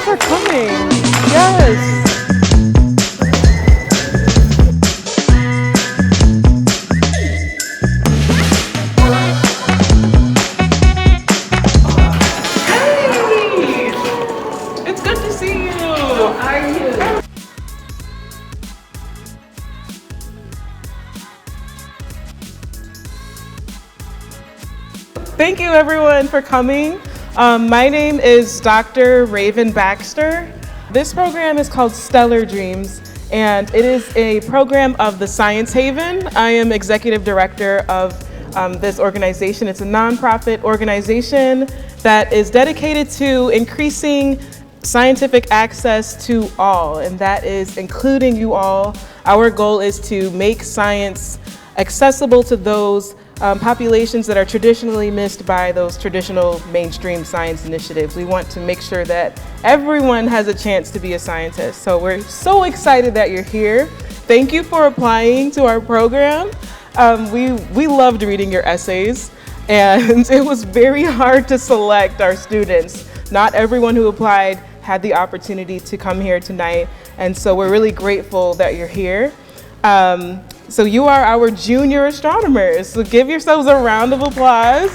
for coming. Yes. Hey! It's good to see you. How are you? Thank you everyone for coming. My name is Dr. Raven Baxter. This program is called Stellar Dreams, and it is a program of the Science Haven. I am executive director of this organization. It's a nonprofit organization that is dedicated to increasing scientific access to all, and that is including you all. Our goal is to make science accessible to those populations that are traditionally missed by those traditional mainstream science initiatives. We want to make sure that everyone has a chance to be a scientist. So we're so excited that you're here. Thank you for applying to our program. We loved reading your essays, and it was very hard to select our students. Not everyone who applied had the opportunity to come here tonight, and so we're really grateful that you're here. So you are our junior astronomers, so give yourselves a round of applause.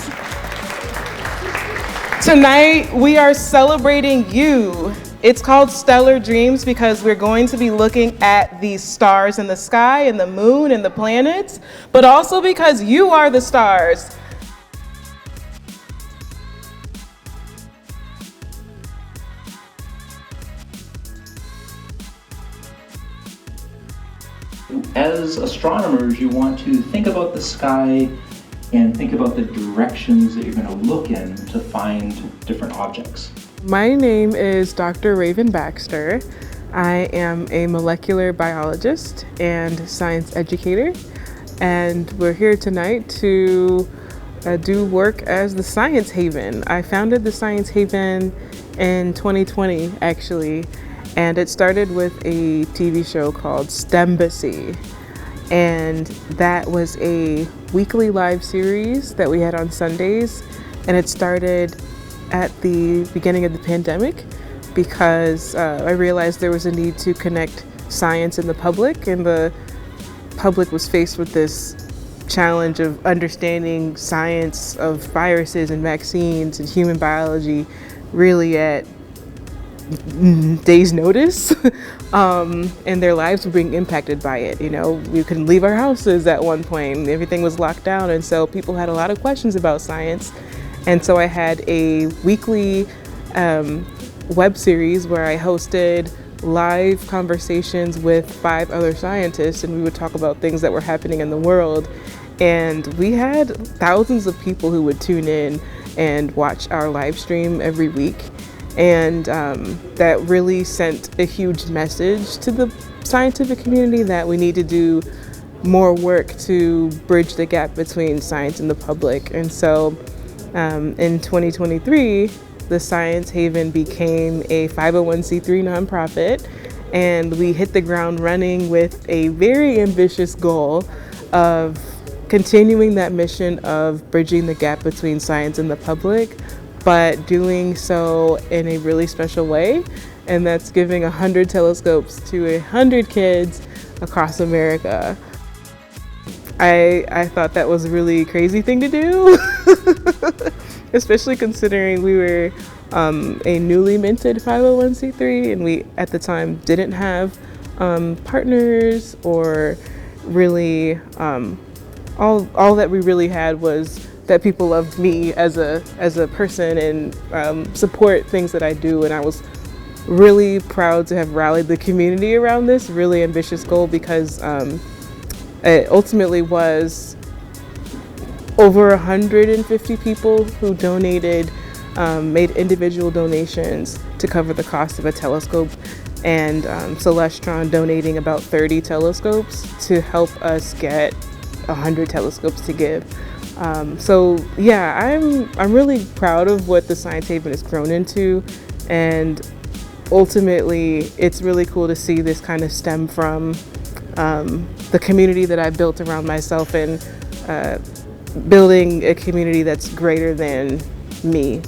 Tonight, we are celebrating you. It's called Stellar Dreams because we're going to be looking at the stars in the sky and the moon and the planets, but also because you are the stars. As astronomers, you want to think about the sky and think about the directions that you're going to look in to find different objects. My name is Dr. Raven Baxter. I am a molecular biologist and science educator, and we're here tonight to do work as the Science Haven. I founded the Science Haven in 2020, actually. And it started with a TV show called STEMbassy. And that was a weekly live series that we had on Sundays. And it started at the beginning of the pandemic because I realized there was a need to connect science and the public. And the public was faced with this challenge of understanding science of viruses and vaccines and human biology really at days notice, and their lives were being impacted by it. You know, we couldn't leave our houses at one point, everything was locked down, and so people had a lot of questions about science. And so I had a weekly web series where I hosted live conversations with 5 other scientists, and we would talk about things that were happening in the world. And we had thousands of people who would tune in and watch our live stream every week. And that really sent a huge message to the scientific community that we need to do more work to bridge the gap between science and the public. And so in 2023, the Science Haven became a 501c3 nonprofit, and we hit the ground running with a very ambitious goal of continuing that mission of bridging the gap between science and the public, but doing so in a really special way, and that's giving 100 telescopes to 100 kids across America. I thought that was a really crazy thing to do, especially considering we were a newly minted 501c3, and we at the time didn't have partners, or really all that we really had was that people loved me as a person and support things that I do. And I was really proud to have rallied the community around this really ambitious goal, because it ultimately was over 150 people who donated, made individual donations to cover the cost of a telescope, and Celestron donating about 30 telescopes to help us get 100 telescopes to give. So yeah, I'm really proud of what the Science Haven has grown into, and ultimately it's really cool to see this kind of stem from the community that I built around myself, and building a community that's greater than me.